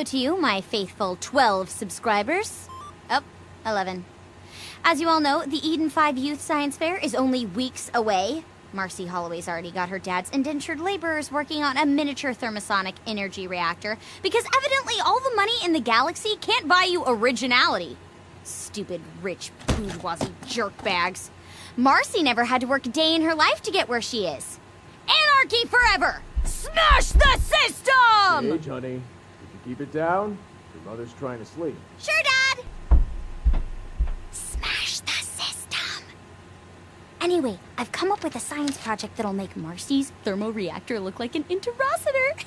Hello to you, my faithful 12 subscribers. Oh, 11. As you all know, the Eden 5 Youth Science Fair is only weeks away. Marcy Holloway's already got her dad's indentured laborers working on a miniature thermosonic energy reactor because evidently all the money in the galaxy can't buy you originality. Stupid, rich, bourgeoisie jerkbags. Marcy never had to work a day in her life to get where she is. Anarchy forever! Smash the system! Gaige, honey, could you keep it down? Your mother's trying to sleep. Sure, Dad! Smash the system! Anyway, I've come up with a science project that'll make Marcy's thermoreactor look like an interocitor.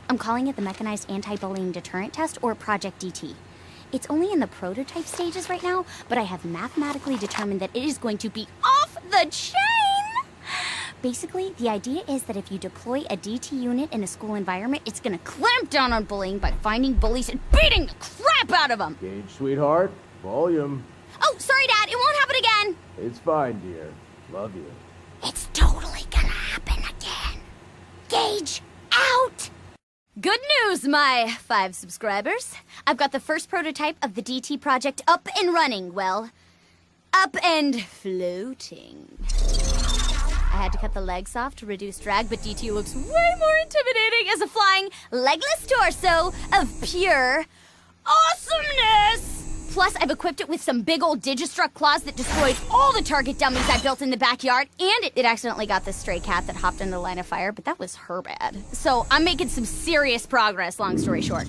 I'm calling it the Mechanized Anti-Bullying Deterrent Test, or Project DT. It's only in the prototype stages right now, but I have mathematically determined that it is going to be off the chain! Basically, the idea is that if you deploy a DT unit in a school environment, it's gonna clamp down on bullying by finding bullies and beating the crap out of them! Gaige, sweetheart, volume. Oh, sorry, Dad, it won't happen again! It's fine, dear. Love you. It's totally gonna happen again. Gaige, out! Good news, my 5 subscribers. I've got the first prototype of the DT project up and running. Well, up and floating. I had to cut the legs off to reduce drag, but DT looks way more intimidating as a flying, legless torso of pure awesomeness! Plus, I've equipped it with some big old Digistruct claws that destroyed all the target dummies I built in the backyard, and it accidentally got this stray cat that hopped into the line of fire, but that was her bad. So I'm making some serious progress, long story short.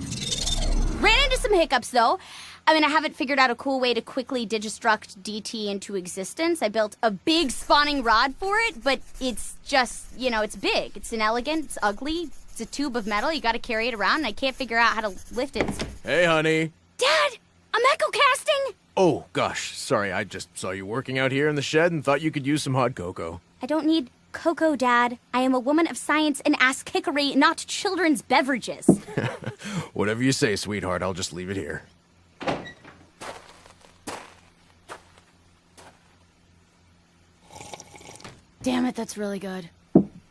Ran into some hiccups, though. I mean, I haven't figured out a cool way to quickly Digistruct DT into existence. I built a big spawning rod for it, but it's just, you know, it's big. It's inelegant, it's ugly, it's a tube of metal, you gotta carry it around, and I can't figure out how to lift it. Hey, honey. Dad! I'm echo casting! Oh, gosh, sorry, I just saw you working out here in the shed and thought you could use some hot cocoa. I don't need cocoa, Dad. I am a woman of science and ask hickory, not children's beverages. Whatever you say, sweetheart, I'll just leave it here. Damn it, that's really good.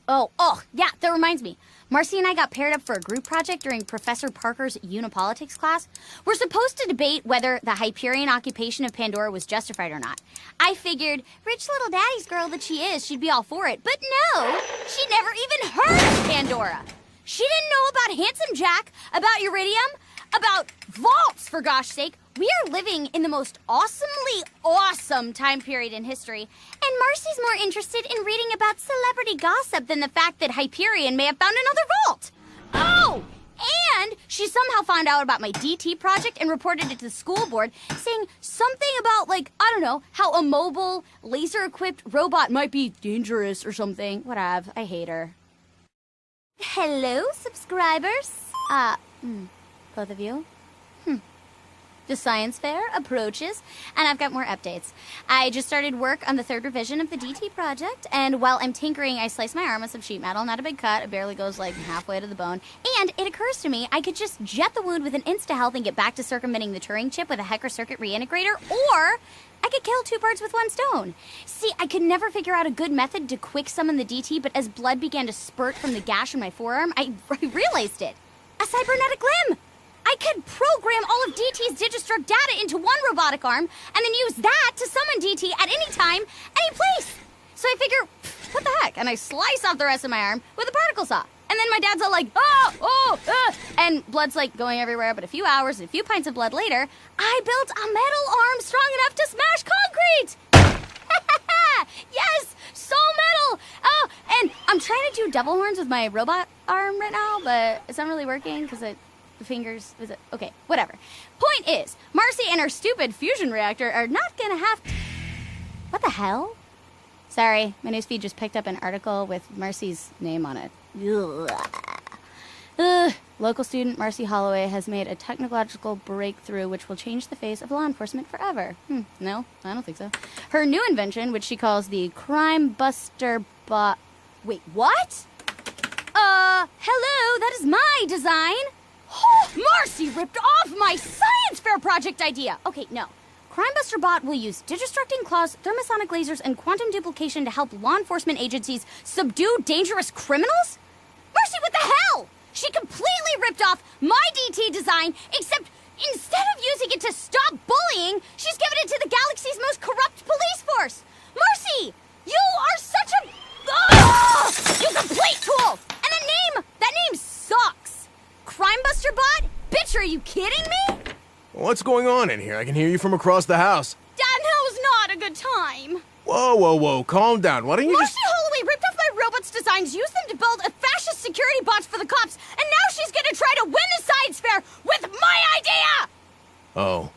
Oh, yeah, that reminds me. Marcy and I got paired up for a group project during Professor Parker's Unipolitics class. We're supposed to debate whether the Hyperion occupation of Pandora was justified or not. I figured, rich little daddy's girl that she is, she'd be all for it. But no, she never even heard of Pandora. She didn't know about Handsome Jack, about Iridium, about vaults, for gosh sake. We are living in the most awesomely awesome time period in history, and Marcy's more interested in reading about celebrity gossip than the fact that Hyperion may have found another vault. Oh! And she somehow found out about my DT project and reported it to the school board, saying something about, like, I don't know, how a mobile, laser-equipped robot might be dangerous or something. Whatever. I hate her. Hello, subscribers. Both of you? The science fair approaches, and I've got more updates. I just started work on the 3rd revision of the DT project, and while I'm tinkering, I slice my arm with some sheet metal. Not a big cut, it barely goes like halfway to the bone. And it occurs to me I could just jet the wound with an insta-health and get back to circumventing the Turing chip with a Hecker circuit reintegrator, or I could kill 2 birds with 1 stone. See, I could never figure out a good method to quick summon the DT, but as blood began to spurt from the gash in my forearm, I realized it. A cybernetic limb! I could program all of DT's Digistruct data into one robotic arm and then use that to summon DT at any time, any place. So I figure, what the heck? And I slice off the rest of my arm with a particle saw. And then my dad's all like, and blood's like going everywhere, but a few hours and a few pints of blood later, I built a metal arm strong enough to smash concrete. Yes, so metal. Oh, and I'm trying to do devil horns with my robot arm right now, but it's not really working because the fingers, is it? Okay, whatever. Point is, Marcy and her stupid fusion reactor are not gonna have to... What the hell? Sorry, my newsfeed just picked up an article with Marcy's name on it. Local student Marcy Holloway has made a technological breakthrough which will change the face of law enforcement forever. No, I don't think so. Her new invention, which she calls the Crime Buster Bot... Wait, what? Hello, that is my design. Marcy ripped off my science fair project idea! Okay, no. Crime Buster Bot will use Digistructing claws, thermosonic lasers, and quantum duplication to help law enforcement agencies subdue dangerous criminals? Marcy, what the hell? off my DT design, except instead of using it to stop bullying, she's given it to the galaxy's most corrupt police force. Marcy, you are such a... you complete tool! And that name sucks. Crime Buster Bot? Bitch, are you kidding me? What's going on in here? I can hear you from across the house. Dad, that was not a good time. Whoa, calm down. Why don't you Marcy Holloway ripped off my robot's designs, used them to build a fascist security bots for the cops, and now she's gonna try to win the science fair with my idea! Oh.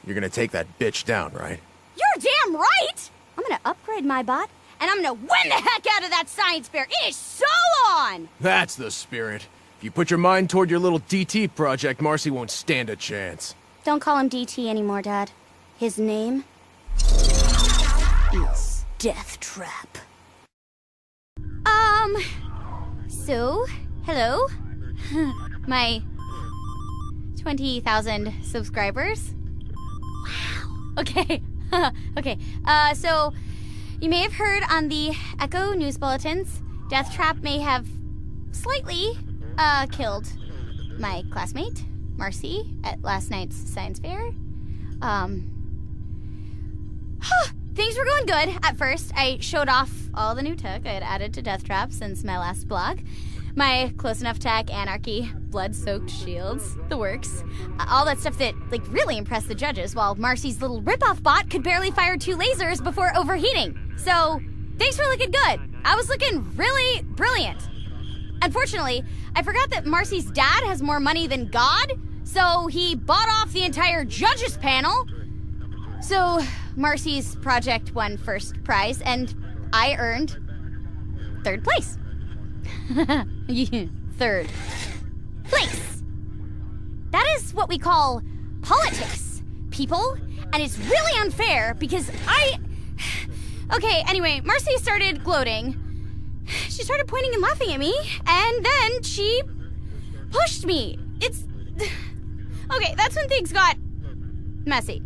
You're gonna take that bitch down, right? You're damn right! I'm gonna upgrade my bot, and I'm gonna win the heck out of that science fair. It is so on! That's the spirit. If you put your mind toward your little DT project, Marcy won't stand a chance. Don't call him DT anymore, Dad. His name is Death Trap. So, hello? My 20,000 subscribers? Wow. Okay. Okay. So, you may have heard on the Echo news bulletins, Death Trap may have slightly, killed my classmate, Marcy, at last night's science fair. Things were going good at first. I showed off all the new tech I had added to Death Trap since my last blog. My close enough tech, anarchy, blood-soaked shields, the works. All that stuff that, really impressed the judges, while Marcy's little rip-off bot could barely fire 2 lasers before overheating. So, things were looking good. I was looking really brilliant. Unfortunately, I forgot that Marcy's dad has more money than God, so he bought off the entire judges panel. So, Marcy's project won first prize, and I earned 3rd place. 3rd place. That is what we call politics, people, and it's really unfair because Okay, anyway, Marcy started gloating. She started pointing and laughing at me, and then she pushed me. Okay, that's when things got messy.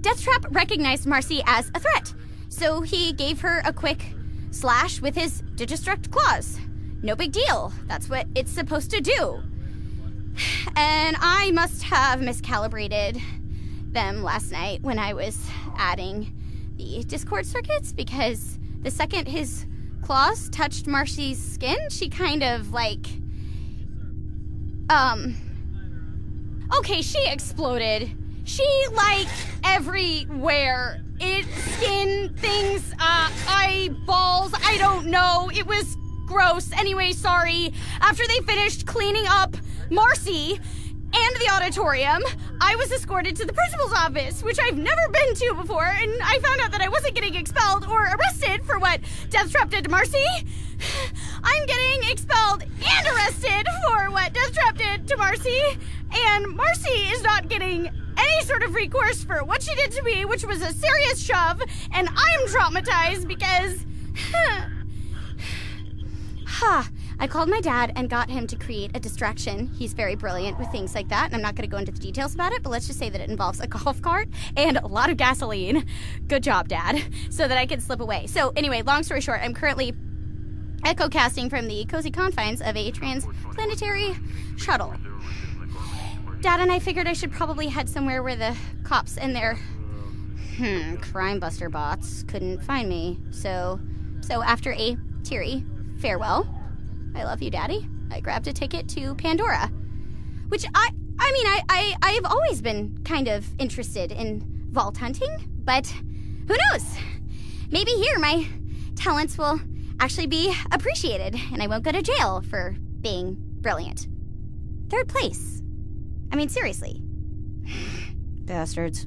Death Trap recognized Marcy as a threat, so he gave her a quick slash with his Digistruct claws. No big deal. That's what it's supposed to do. And I must have miscalibrated them last night when I was adding the Discord circuits, because the second his claws touched Marcy's skin, she kind of okay, she exploded. She, everywhere. Skin, things, eyeballs, I don't know. It was gross. Anyway, sorry. After they finished cleaning up Marcy and the auditorium, I was escorted to the principal's office, which I've never been to before, and I found out that I wasn't getting expelled or arrested for what Death Trap did to Marcy. I'm getting expelled and arrested for what Death Trap did to Marcy, and Marcy is not getting any sort of recourse for what she did to me, which was a serious shove, and I'm traumatized because... I called my dad and got him to create a distraction. He's very brilliant with things like that, and I'm not going to go into the details about it, but let's just say that it involves a golf cart and a lot of gasoline. Good job, Dad. So that I can slip away. So anyway, long story short, I'm currently echo casting from the cozy confines of a transplanetary shuttle. Dad and I figured I should probably head somewhere where the cops and their crime buster bots couldn't find me. So after a teary farewell, I love you, Daddy, I grabbed a ticket to Pandora, which I've always been kind of interested in vault hunting, but who knows? Maybe here my talents will actually be appreciated and I won't go to jail for being brilliant. 3rd place. I mean, seriously. Bastards.